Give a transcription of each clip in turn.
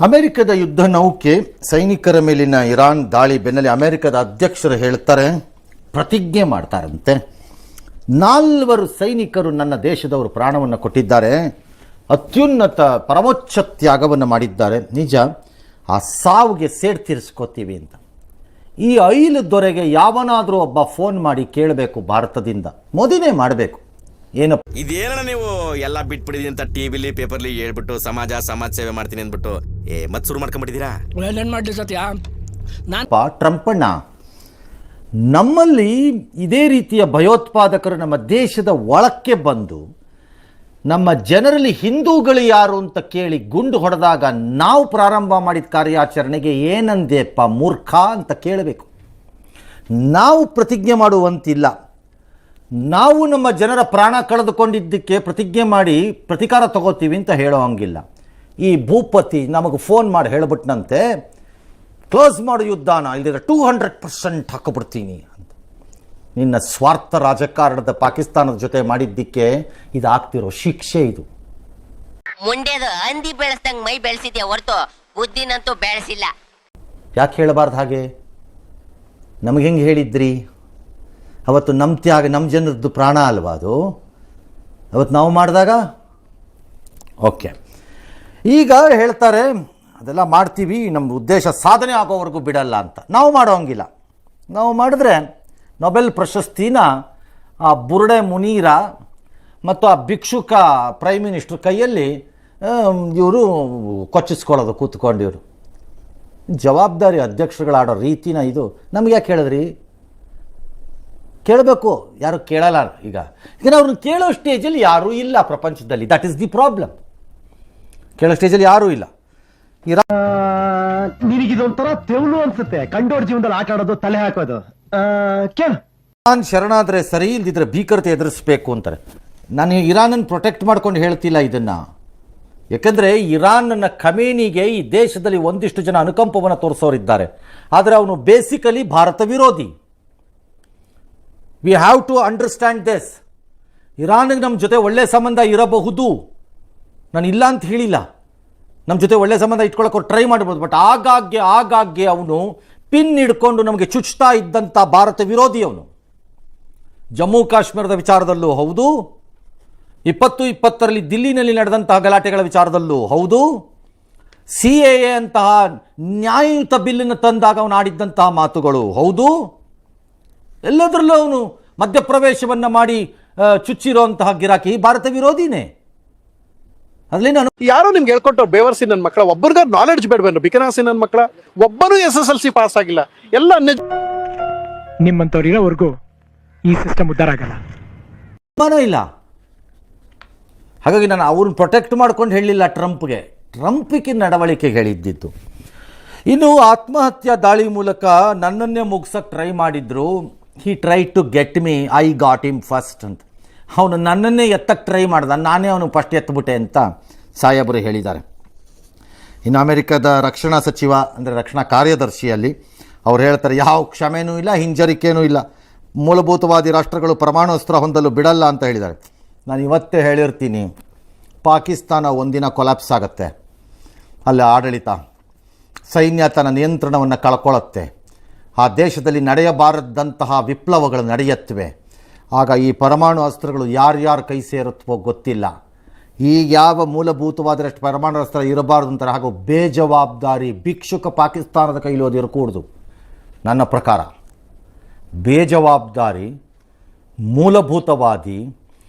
ಅಮೆರಿಕದ ಯುದ್ಧ ನೌಕೆ ಸೈನಿಕರ ಮೇಲಿನ ಇರಾನ್ ದಾಳಿ ಬೆನ್ನಲ್ಲೇ ಅಮೆರಿಕದ ಅಧ್ಯಕ್ಷರು ಹೇಳ್ತಾರೆ, ಪ್ರತಿಜ್ಞೆ ಮಾಡ್ತಾರಂತೆ, 4 ಸೈನಿಕರು ನನ್ನ ದೇಶದವರು ಪ್ರಾಣವನ್ನು ಕೊಟ್ಟಿದ್ದಾರೆ, ಅತ್ಯುನ್ನತ ಪರಮೋಚ್ಚ ತ್ಯಾಗವನ್ನು ಮಾಡಿದ್ದಾರೆ, ನಿಜ, ಆ ಸಾವಿಗೆ ಸೇಡ್ ತೀರಿಸ್ಕೋತೀವಿ ಅಂತ. ಈ ಐಲು ದೊರೆಗೆ ಯಾವನಾದರೂ ಒಬ್ಬ ಫೋನ್ ಮಾಡಿ ಕೇಳಬೇಕು, ಭಾರತದಿಂದ ಮೋದಿನೇ ಮಾಡಬೇಕು. ಏನಪ್ಪ ಇದೇನ ನೀವು ಎಲ್ಲ ಬಿಟ್ಬಿಡಿದೀನಿ ಅಂತ ಟಿವಿಲಿ ಪೇಪರ್ಲಿ ಹೇಳ್ಬಿಟ್ಟು ಸಮಾಜ ಸೇವೆ ಮಾಡ್ತೀನಿ ಅಂದ್ಬಿಟ್ಟು ಮತ್ತೆ ಶುರು ಮಾಡ್ಕೊಂಡ್ಬಿಟ್ಟಿದ್ದೀರಾ? ಏನ್ ಮಾಡ್ಲಿ ಸತ್ಯ, ಟ್ರಂಪಣ್ಣ, ನಮ್ಮಲ್ಲಿ ಇದೇ ರೀತಿಯ ಭಯೋತ್ಪಾದಕರು ನಮ್ಮ ದೇಶದ ಒಳಕ್ಕೆ ಬಂದು ನಮ್ಮ ಜನರಲ್ಲಿ ಹಿಂದೂಗಳು ಯಾರು ಅಂತ ಕೇಳಿ ಗುಂಡು ಹೊಡೆದಾಗ ನಾವು ಪ್ರಾರಂಭ ಮಾಡಿದ ಕಾರ್ಯಾಚರಣೆಗೆ ಏನಂದೆಪ್ಪ ಮೂರ್ಖ ಅಂತ ಕೇಳಬೇಕು. ನಾವು ಪ್ರತಿಜ್ಞೆ ಮಾಡುವಂತಿಲ್ಲ. ನಾವು ನಮ್ಮ ಜನರ ಪ್ರಾಣ ಕಳೆದುಕೊಂಡಿದ್ದಕ್ಕೆ ಪ್ರತಿಜ್ಞೆ ಮಾಡಿ ಪ್ರತಿಕಾರ ತಗೋತೀವಿ ಅಂತ ಹೇಳೋ ಹಂಗಿಲ್ಲ. ಈ ಭೂಪತಿ ನಮಗೆ ಫೋನ್ ಮಾಡಿ ಹೇಳಿಬಿಟ್ನಂತೆ, ಕ್ಲೋಸ್ ಮಾಡು ಯುದ್ಧನ, ಇಲ್ಲಿದ್ರೆ 200% ಹಾಕಿಬಿಡ್ತೀನಿ ಅಂತ. ನಿನ್ನ ಸ್ವಾರ್ಥ ರಾಜಕಾರಣದ ಪಾಕಿಸ್ತಾನದ ಜೊತೆ ಮಾಡಿದ್ದಕ್ಕೆ ಇದಾಗ್ತಿರೋ ಶಿಕ್ಷೆ ಇದು. ಮುಂಡೆದು ಹಂದಿ ಬೆಳೆಸ್ದಂಗ್ ಮೈ ಬೆಳೆಸಿದ್ಯಾ ಹೊರತು ಬುದ್ಧಿನಂತೂ ಬೆಳೆಸಿಲ್ಲ. ಯಾಕೆ ಹೇಳಬಾರ್ದು ಹಾಗೆ? ನಮಗೆ ಹೆಂಗೆ ಹೇಳಿದ್ರಿ? ಅವತ್ತು ನಮ್ಮ ತ್ಯಾಗ, ನಮ್ಮ ಜನರದ್ದು ಪ್ರಾಣ ಅಲ್ವಾ ಅದು? ಅವತ್ತು ನಾವು ಮಾಡಿದಾಗ ಓಕೆ. ಈಗ ಹೇಳ್ತಾರೆ ಅದೆಲ್ಲ ಮಾಡ್ತೀವಿ, ನಮ್ಮ ಉದ್ದೇಶ ಸಾಧನೆ ಆಗೋವರೆಗೂ ಬಿಡಲ್ಲ ಅಂತ. ನಾವು ಮಾಡೋಂಗಿಲ್ಲ. ನಾವು ಮಾಡಿದ್ರೆ ನೊಬೆಲ್ ಪ್ರಶಸ್ತಿನ ಆ ಬುರ್ಡೆ ಮುನೀರ ಮತ್ತು ಆ ಭಿಕ್ಷುಕ ಪ್ರೈಮ್ ಮಿನಿಸ್ಟ್ರ್ ಕೈಯಲ್ಲಿ ಇವರು ಕೊಚ್ಚಿಸ್ಕೊಳ್ಳೋದು ಕೂತ್ಕೊಂಡಿವರು. ಜವಾಬ್ದಾರಿ ಅಧ್ಯಕ್ಷರುಗಳಾಡೋ ರೀತಿನ ಇದು. ನಮ್ಗೆ ಯಾಕೆ ಹೇಳಿದ್ರಿ? ಕೇಳಬೇಕು, ಯಾರು ಕೇಳಲ್ಲ. ಈಗ ಅವ್ರನ್ನ ಕೇಳೋ ಸ್ಟೇಜಲ್ಲಿ ಯಾರೂ ಇಲ್ಲ ಪ್ರಪಂಚದಲ್ಲಿ. That is the problem. ಕೇಳೋ ಸ್ಟೇಜಲ್ಲಿ ಯಾರೂ ಇಲ್ಲ. ನಿನಗಿದೊಂಥರ ತೆವಲು ಅನ್ಸುತ್ತೆ, ಕಂಡೋರ್ ಜೀವನದಲ್ಲಿ ಆಟ ಆಡೋದು, ತಲೆ ಹಾಕೋದು. ಇರಾನ್ ಶರಣಾದರೆ ಸರಿ, ಇಲ್ದಿದ್ರೆ ಭೀಕರತೆ ಎದುರಿಸಬೇಕು ಅಂತಾರೆ. ನಾನು ಇರಾನನ್ನು ಪ್ರೊಟೆಕ್ಟ್ ಮಾಡ್ಕೊಂಡು ಹೇಳ್ತಿಲ್ಲ ಇದನ್ನು. ಯಾಕೆಂದರೆ ಇರಾನ್ನ ಖಮೇನಿಗೆ ಈ ದೇಶದಲ್ಲಿ ಒಂದಿಷ್ಟು ಜನ ಅನುಕಂಪವನ್ನು ತೋರಿಸೋರಿದ್ದಾರೆ. ಆದರೆ ಅವನು ಬೇಸಿಕಲಿ ಭಾರತ ವಿರೋಧಿ. We have to understand this. ಇರಾನಿಗೆ ನಮ್ಮ ಜೊತೆ ಒಳ್ಳೆಯ ಸಂಬಂಧ ಇರಬಹುದು, ನಾನು ಇಲ್ಲ ಅಂತ ಹೇಳಿಲ್ಲ. ನಮ್ಮ ಜೊತೆ ಒಳ್ಳೆಯ ಸಂಬಂಧ ಇಟ್ಕೊಳ್ಳೋಕೆ ಟ್ರೈ ಮಾಡ್ಬೋದು. ಬಟ್ ಆಗಾಗ್ಗೆ ಅವನು ಪಿನ್ ಹಿಡ್ಕೊಂಡು ನಮಗೆ ಚುಚ್ತಾ ಇದ್ದಂಥ ಭಾರತ ವಿರೋಧಿ ಅವನು. ಜಮ್ಮು ಕಾಶ್ಮೀರದ ವಿಚಾರದಲ್ಲೂ ಹೌದು, 2020ರಲ್ಲಿ ದಿಲ್ಲಿನಲ್ಲಿ ನಡೆದಂತಹ ಗಲಾಟೆಗಳ ವಿಚಾರದಲ್ಲೂ ಹೌದು, CAA ಅಂತಹ ನ್ಯಾಯಯುತ ಬಿಲ್ಲನ್ನು ತಂದಾಗ ಅವನು ಆಡಿದ್ದಂತಹ ಮಾತುಗಳು ಹೌದು. ಎಲ್ಲದರಲ್ಲೂ ಅವನು ಮಧ್ಯಪ್ರವೇಶವನ್ನು ಮಾಡಿ ಚುಚ್ಚಿರುವಂತಹ ಗಿರಾಕಿ ಭಾರತ ವಿರೋಧಿನೇ. ಅದರಲ್ಲಿ ನಾನು ಯಾರೋ ನಿಮ್ಗೆ ಹೇಳ್ಕೊಟ್ಟು ಬೇವರ್ಸಿ ನನ್ನ ಮಕ್ಕಳ ಒಬ್ಬರಿಗ ನಾಲೆಡ್ಜ್ ಬೇಡವೇನು? ಬಿಕನಾಸಿ ನನ್ನ ಮಕ್ಕಳ ಒಬ್ಬರು SSLC ಪಾಸ್ ಆಗಿಲ್ಲ, ಎಲ್ಲ ನಿಮ್ಮಂತವ್ರು ಇರೋವರೆಗೂ ಈ ಸಿಸ್ಟಮ್ ಉದ್ಧಾರ ಆಗಲ್ಲ. ಇಲ್ಲ. ಹಾಗಾಗಿ ನಾನು ಅವ್ರನ್ನ ಪ್ರೊಟೆಕ್ಟ್ ಮಾಡ್ಕೊಂಡು ಹೇಳಿಲ್ಲ ಟ್ರಂಪಿಗೆ ನಡವಳಿಕೆಗೆ ಹೇಳಿದ್ದಿತ್ತು. ಇನ್ನು ಆತ್ಮಹತ್ಯಾ ದಾಳಿ ಮೂಲಕ ನನ್ನನ್ನೇ ಮುಗಿಸೋಕ್ಕೆ ಟ್ರೈ ಮಾಡಿದ್ರು. He try to get me, I got him first ಅಂತ. ಅವನು ನನ್ನನ್ನೇ ಎತ್ತಕ್ಕೆ ಟ್ರೈ ಮಾಡ್ದ, ನಾನೇ ಅವನು ಫಸ್ಟ್ ಎತ್ತಿಬಿಟ್ಟೆ ಅಂತ ಸಾಹೇಬರು ಹೇಳಿದ್ದಾರೆ. ಇನ್ನು ಅಮೆರಿಕದ ರಕ್ಷಣಾ ಸಚಿವ ಅಂದರೆ ರಕ್ಷಣಾ ಕಾರ್ಯದರ್ಶಿಯಲ್ಲಿ ಅವ್ರು ಹೇಳ್ತಾರೆ, ಯಾವ ಕ್ಷಮೆನೂ ಇಲ್ಲ, ಹಿಂಜರಿಕೆನೂ ಇಲ್ಲ, ಮೂಲಭೂತವಾದಿ ರಾಷ್ಟ್ರಗಳು ಪರಮಾಣು ಅಸ್ತ್ರ ಹೊಂದಲು ಬಿಡಲ್ಲ ಅಂತ ಹೇಳಿದ್ದಾರೆ. ನಾನು ಇವತ್ತೇ ಹೇಳಿರ್ತೀನಿ, ಪಾಕಿಸ್ತಾನ ಒಂದಿನ ಕೊಲಾಪ್ಸ್ ಆಗುತ್ತೆ. ಅಲ್ಲಿ ಆಡಳಿತ, ಸೈನ್ಯ ತನ್ನ ನಿಯಂತ್ರಣವನ್ನು ಕಳ್ಕೊಳ್ಳುತ್ತೆ. ಆ ದೇಶದಲ್ಲಿ ನಡೆಯಬಾರದಂತಹ ವಿಪ್ಲವಗಳು ನಡೆಯುತ್ತವೆ. ಆಗ ಈ ಪರಮಾಣು ಅಸ್ತ್ರಗಳು ಯಾರ್ಯಾರ ಕೈ ಸೇರುತ್ತವೋ ಗೊತ್ತಿಲ್ಲ. ಈಗ ಯಾವ ಮೂಲಭೂತವಾದಷ್ಟು ಪರಮಾಣು ಅಸ್ತ್ರ ಇರಬಾರ್ದು ಅಂತಾರೆ. ಹಾಗೂ ಬೇಜವಾಬ್ದಾರಿ ಭಿಕ್ಷುಕ ಪಾಕಿಸ್ತಾನದ ಕೈಲಿ ಅದು ಇರಕೂಡ್ದು. ನನ್ನ ಪ್ರಕಾರ ಬೇಜವಾಬ್ದಾರಿ ಮೂಲಭೂತವಾದಿ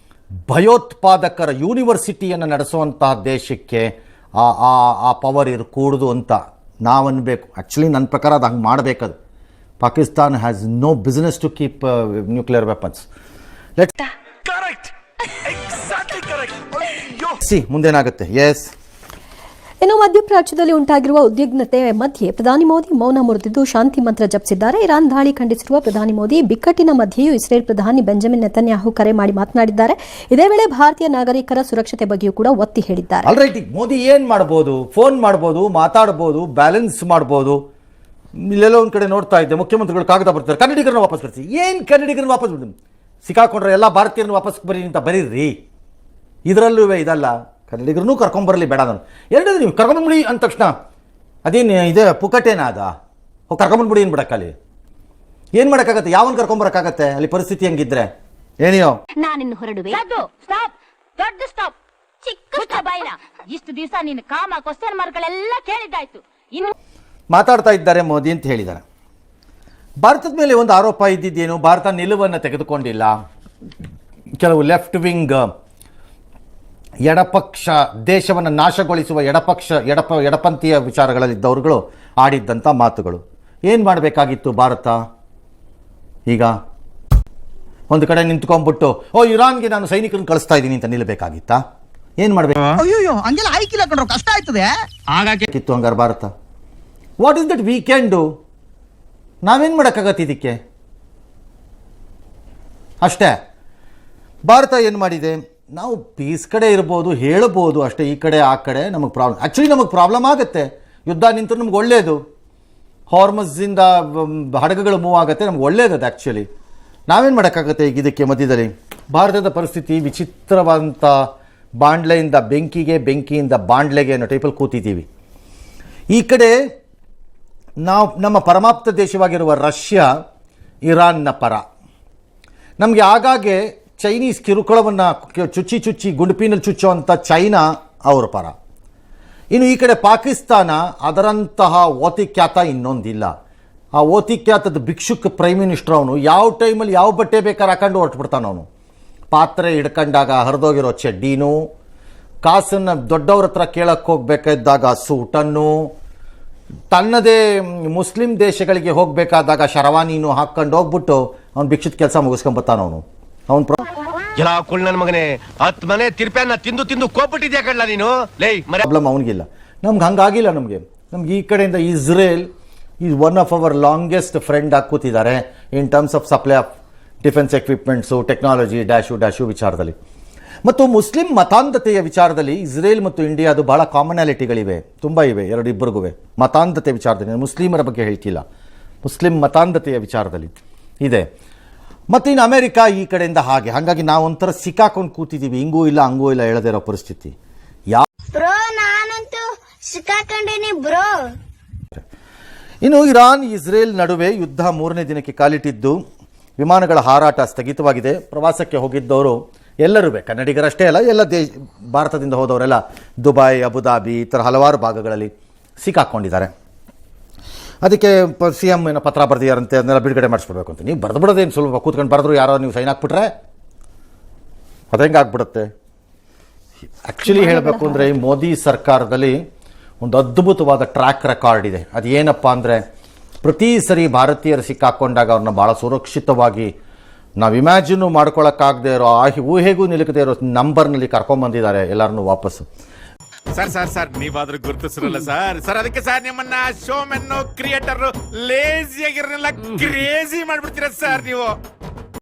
ಭಯೋತ್ಪಾದಕರ ಯೂನಿವರ್ಸಿಟಿಯನ್ನು ನಡೆಸುವಂತಹ ದೇಶಕ್ಕೆ ಆ ಪವರ್ ಇರಕೂಡ್ದು ಅಂತ ನಾವು ಅನ್ಬೇಕು. ಆ್ಯಕ್ಚುಲಿ ನನ್ನ ಪ್ರಕಾರ ಅದು ಹಂಗೆ ಮಾಡಬೇಕದು. Pakistan has no business to keep nuclear weapons. ಮುಂದೇನಾಗುತ್ತೆ? ಎಸ್. ಇನ್ನು ಮಧ್ಯಪ್ರಾಚ್ಯದಲ್ಲಿ ಉಂಟಾಗಿರುವ ಉದ್ವಿಗ್ನತೆ ಮಧ್ಯೆ ಪ್ರಧಾನಿ ಮೋದಿ ಮೌನ ಮುರಿದಿದ್ದು ಶಾಂತಿ ಮಂತ್ರ ಜಪಿಸಿದ್ದಾರೆ. ಇರಾನ್ ದಾಳಿ ಖಂಡಿಸಿರುವ ಪ್ರಧಾನಿ ಮೋದಿ ಬಿಕ್ಕಟ್ಟಿನ ಮಧ್ಯೆಯೂ ಇಸ್ರೇಲ್ ಪ್ರಧಾನಿ ಬೆಂಜಮಿನ್ ನೆತನ್ಯಾಹು ಕರೆ ಮಾಡಿ ಮಾತನಾಡಿದ್ದಾರೆ. ಇದೇ ವೇಳೆ ಭಾರತೀಯ ನಾಗರಿಕರ ಸುರಕ್ಷತೆ ಬಗ್ಗೆಯೂ ಕೂಡ ಒತ್ತಿ ಹೇಳಿದ್ದಾರೆ. ಆಲ್ರೈಟ್, ಮೋದಿ ಏನು ಮಾಡ್ಬೋದು? ಫೋನ್ ಮಾಡ್ಬೋದು, ಮಾತಾಡ್ಬೋದು, ಬ್ಯಾಲೆನ್ಸ್ ಮಾಡ್ಬೋದು. ಇಲ್ಲೆಲ್ಲ ಒಂದು ಕಡೆ ನೋಡ್ತಾ ಇದ್ದೆ, ಮುಖ್ಯಮಂತ್ರಿಗಳು ಕಾಗದ ಬರ್ತಾರೆ, ಕನ್ನಡಿಗರನ್ನ ವಾಪಸ್ ಬರ್ತೀವಿ. ಏನು ಕನ್ನಡಿಗರನ್ನ ವಾಪಸ್ ಬಿಡ್ತೀನಿ? ಸಿಕ್ಕಾಕೊಂಡ್ರೆ ಎಲ್ಲ ಭಾರತೀಯರನ್ನ ವಾಪಸ್ ಬರೀ ಅಂತ ಬರೀರಿ. ಇದರಲ್ಲೂ ಇದಲ್ಲ, ಕನ್ನಡಿಗರನ್ನೂ ಕರ್ಕೊಂಬರಲಿ ಬೇಡ. ನಾನು ಎರಡೂ ನೀವು ಕರ್ಕೊಂಬಂದ್ಬಿಡಿ ಅಂದ ತಕ್ಷಣ ಅದೇನು ಇದೆ ಪುಕಟೇನ ಅದ ಹೋಗಿ ಕರ್ಕೊಂಬಂದ್ಬಿಡಿ ಏನು ಬಿಡಕ್ಕಲ್ಲಿ ಏನು ಮಾಡೋಕ್ಕಾಗತ್ತೆ ಯಾವನ್ ಕರ್ಕೊಂಬರಕ್ಕಾಗತ್ತೆ ಅಲ್ಲಿ ಪರಿಸ್ಥಿತಿ ಹಂಗಿದ್ರೆ ಏನಿಯೋ ನಾನಿನ್ನು ಹೊರಡುವೆ ಸ್ಟಾಪ್ ದೊಡ್ಡ ಸ್ಟಾಪ್ ಚಿಕ್ಕ ಬಾಯಿನ ಇಷ್ಟು ದಿವಸ ನಿನ್ನ ಕಾಮ ಕ್ವಶನ್ ಮಾರ್ಕ್ಗಳೆಲ್ಲ ಕೇಳಿದ್ದಾಯ್ತು ಇನ್ನು ಮಾತಾಡ್ತಾ ಇದ್ದಾರೆ ಮೋದಿ ಅಂತ ಹೇಳಿದ್ದಾರೆ. ಭಾರತದ ಮೇಲೆ ಒಂದು ಆರೋಪ ಇದ್ದಿದ್ದೇನು, ಭಾರತ ನಿಲುವನ್ನು ತೆಗೆದುಕೊಂಡಿಲ್ಲ, ಕೆಲವು ಲೆಫ್ಟ್ ವಿಂಗ್ ಎಡಪಕ್ಷ ದೇಶವನ್ನು ನಾಶಗೊಳಿಸುವ ಎಡಪಂಥೀಯ ವಿಚಾರಗಳಲ್ಲಿದ್ದವರುಗಳು ಆಡಿದ್ದಂಥ ಮಾತುಗಳು. ಏನು ಮಾಡಬೇಕಾಗಿತ್ತು ಭಾರತ? ಈಗ ಒಂದು ಕಡೆ ನಿಂತ್ಕೊಂಡ್ಬಿಟ್ಟು ಇರಾನ್ಗೆ ನಾನು ಸೈನಿಕರನ್ನು ಕಳಿಸ್ತಾ ಇದ್ದೀನಿ ಅಂತ ನಿಲ್ಲಬೇಕಾಗಿತ್ತಾ? ಏನು ಮಾಡಬೇಕು? ಅಯ್ಯೋ ಹಂಗೆಲ್ಲ ಆಯ್ಕಿಲ್ಲ ಕಣ್ರೋ, ಕಷ್ಟ ಆಯ್ತದೆ. ಹಾಗಾಗಿತ್ತು ಹಂಗಾರೆ Bharat. What is that we can do? ನಾವೇನು ಮಾಡೋಕ್ಕಾಗತ್ತೆ ಇದಕ್ಕೆ? ಅಷ್ಟೇ. ಭಾರತ ಏನು ಮಾಡಿದೆ? ನಾವು ಪೀಸ್ ಕಡೆ ಇರ್ಬೋದು, ಹೇಳ್ಬೋದು ಅಷ್ಟೇ, ಈ ಕಡೆ ಆ ಕಡೆ ನಮಗೆ ಪ್ರಾಬ್ಲಮ್. ಆ್ಯಕ್ಚುಲಿ ನಮಗೆ ಪ್ರಾಬ್ಲಮ್ ಆಗುತ್ತೆ, ಯುದ್ಧ ನಿಂತು ನಮ್ಗೆ ಒಳ್ಳೆಯದು, ಹಾರ್ಮಸ್ಸಿಂದ ಹಡಗುಗಳು ಮೂವ್ ಆಗುತ್ತೆ, ನಮ್ಗೆ ಒಳ್ಳೆಯದು ಆ್ಯಕ್ಚುಲಿ. ನಾವೇನು ಮಾಡೋಕ್ಕಾಗತ್ತೆ ಈಗ ಇದಕ್ಕೆ ಮಧ್ಯದಲ್ಲಿ? ಭಾರತದ ಪರಿಸ್ಥಿತಿ ವಿಚಿತ್ರವಾದಂಥ ಬಾಂಡ್ಲೆಯಿಂದ ಬೆಂಕಿಗೆ, ಬೆಂಕಿಯಿಂದ ಬಾಂಡ್ಲೆಗೆ ಅನ್ನೋ ಟೈಪಲ್ಲಿ ಕೂತಿದ್ದೀವಿ. ಈ ಕಡೆ ನಾವು ನಮ್ಮ ಪರಮಾಪ್ತ ದೇಶವಾಗಿರುವ ರಷ್ಯಾ ಇರಾನ್ನ ಪರ, ನಮಗೆ ಆಗಾಗ್ಗೆ ಚೈನೀಸ್ ಕಿರುಕುಳವನ್ನು ಚುಚ್ಚಿ ಗುಂಡುಪಿನಲ್ಲಿ ಚುಚ್ಚುವಂಥ ಚೈನಾ ಅವರ ಪರ. ಇನ್ನು ಈ ಕಡೆ ಪಾಕಿಸ್ತಾನ, ಅದರಂತಹ ಓತಿಖ್ಯಾತ ಇನ್ನೊಂದಿಲ್ಲ. ಆ ಓತಿಖ್ಯಾತದ ಭಿಕ್ಷುಕ್ ಪ್ರೈಮ್ ಮಿನಿಸ್ಟರ್ ಅವನು ಯಾವ ಟೈಮಲ್ಲಿ ಯಾವ ಬಟ್ಟೆ ಬೇಕಾದ್ರೆ ಹಾಕೊಂಡು ಹೊರಟ್ಬಿಡ್ತಾನೆ. ಅವನು ಪಾತ್ರೆ ಹಿಡ್ಕೊಂಡಾಗ ಹರಿದೋಗಿರೋ ಚಡ್ಡಿನೂ, ಕಾಸನ್ನು ದೊಡ್ಡವ್ರ ಹತ್ರ ಕೇಳಕ್ಕೆ ಹೋಗ್ಬೇಕಾದಾಗ ಸೂಟನ್ನು, ತನ್ನದೇ ಮುಸ್ಲಿಂ ದೇಶಗಳಿಗೆ ಹೋಗಬೇಕಾದಾಗ ಶರವಾನಿನೂ ಹಾಕ್ಕೊಂಡು ಹೋಗ್ಬಿಟ್ಟು ಅವ್ನು ಭಿಕ್ಷದ ಕೆಲಸ ಮುಗಿಸ್ಕೊಂಬತ್ತಾನ. ಅವನು ಎಲ್ಲ ಕುಳ್ ನನ್ನ ಮಗನೇ 10 ಮನೆ ತಿರ್ಪ್ಯಾನ ತಿಂದು ತಿಂದು ಕೋಪಿಟ್ಟಿದ್ಯಾ ಕಡ್ಲ ನೀನು. ಪ್ರಾಬ್ಲಮ್ ಅವನಿಗಿಲ್ಲ, ನಮ್ಗೆ ಹಂಗಾಗಿಲ್ಲ. ನಮಗೆ ಈ ಕಡೆಯಿಂದ Israel is one of our longest friend ಆಗಿ ಕೂತಿದ್ದಾರೆ in terms of supply of defence equipments, technology dash ವಿಚಾರದಲ್ಲಿ. ಮತ್ತು ಮುಸ್ಲಿಂ ಮತಾಂಧತೆಯ ವಿಚಾರದಲ್ಲಿ ಇಸ್ರೇಲ್ ಮತ್ತು ಇಂಡಿಯಾದು ಭಾಳ ಕಾಮನಾಲಿಟಿಗಳಿವೆ, ತುಂಬ ಇವೆ ಇಬ್ಬರಿಗೂ ಮತಾಂಧತೆ ವಿಚಾರದಲ್ಲಿ. ಮುಸ್ಲಿಮರ ಬಗ್ಗೆ ಹೇಳ್ತಿಲ್ಲ, ಮುಸ್ಲಿಂ ಮತಾಂಧತೆಯ ವಿಚಾರದಲ್ಲಿ ಇದೆ. ಮತ್ತು ಇನ್ನು ಅಮೆರಿಕ ಈ ಕಡೆಯಿಂದ ಹಾಗಾಗಿ ನಾವು ಒಂಥರ ಸಿಕ್ಕಾಕೊಂಡು ಕೂತಿದ್ದೀವಿ, ಹಿಂಗೂ ಇಲ್ಲ ಹಂಗೂ ಇಲ್ಲ ಹೇಳದೇ ಇರೋ ಪರಿಸ್ಥಿತಿ. ನಾನಂತೂ ಸಿಕ್ಕಾಕೊಂಡೇನಿ ಬ್ರೋ. ಇನ್ನು ಇರಾನ್ ಇಸ್ರೇಲ್ ನಡುವೆ ಯುದ್ಧ 3ನೇ ದಿನಕ್ಕೆ ಕಾಲಿಟ್ಟಿದ್ದು, ವಿಮಾನಗಳ ಹಾರಾಟ ಸ್ಥಗಿತವಾಗಿದೆ. ಪ್ರವಾಸಕ್ಕೆ ಹೋಗಿದ್ದವರು ಎಲ್ಲರೂ, ಕನ್ನಡಿಗರಷ್ಟೇ ಅಲ್ಲ, ಎಲ್ಲ ಭಾರತದಿಂದ ಹೋದವರೆಲ್ಲ ದುಬೈ, ಅಬುದಾಬಿ ಈ ಥರ ಹಲವಾರು ಭಾಗಗಳಲ್ಲಿ ಸಿಕ್ಕಾಕ್ಕೊಂಡಿದ್ದಾರೆ. ಅದಕ್ಕೆ CM ಏನೋ ಪತ್ರ ಬರೆದಿಯಾರಂತೆ, ಅದನ್ನೆಲ್ಲ ಬಿಡುಗಡೆ ಮಾಡಿಸ್ಬಿಡ್ಬೇಕು ಅಂತ. ನೀವು ಬರೆದು ಬಿಡೋದೇನು ಸುಲಭ, ಕೂತ್ಕೊಂಡು ಬರೆದ್ರು ಯಾರೋ ನೀವು ಸೈನ್ ಹಾಕ್ಬಿಟ್ರೆ ಅದು ಹೆಂಗೆ ಆಗ್ಬಿಡುತ್ತೆ? ಆ್ಯಕ್ಚುಲಿ ಹೇಳಬೇಕು ಅಂದರೆ ಈ ಮೋದಿ ಸರ್ಕಾರದಲ್ಲಿ ಒಂದು ಅದ್ಭುತವಾದ ಟ್ರ್ಯಾಕ್ ರೆಕಾರ್ಡ್ ಇದೆ. ಅದು ಏನಪ್ಪ ಅಂದರೆ, ಪ್ರತಿ ಸರಿ ಭಾರತೀಯರು ಸಿಕ್ಕಾಕೊಂಡಾಗ ಅವ್ರನ್ನ ಭಾಳ ಸುರಕ್ಷಿತವಾಗಿ, ನಾವು ಇಮ್ಯಾಜಿನು ಮಾಡ್ಕೊಳಕ್ಕಾಗದೇ ಇರೋ, ಊಹೆಗೂ ನಿಲುಕದೇ ಇರೋ ನಂಬರ್ನಲ್ಲಿ ಕರ್ಕೊಂಬಂದಿದ್ದಾರೆ ಎಲ್ಲರನ್ನೂ ವಾಪಸ್ಸು. ಸರ್ ನೀವಾದ್ರೂ ಗುರುತಿಸಿರಲ್ಲ ಸರ್ ಅದಕ್ಕೆ ಸರ್ ನಿಮ್ಮನ್ನ ಶೋ ಮೆನ್ ಕ್ರಿಯೇಟರ್ ಲೇಜಿ ಆಗಿರಲ್ಲ ಕ್ರೇಜಿ ಮಾಡ್ಬಿಡ್ತೀರ ಸರ್ ನೀವು.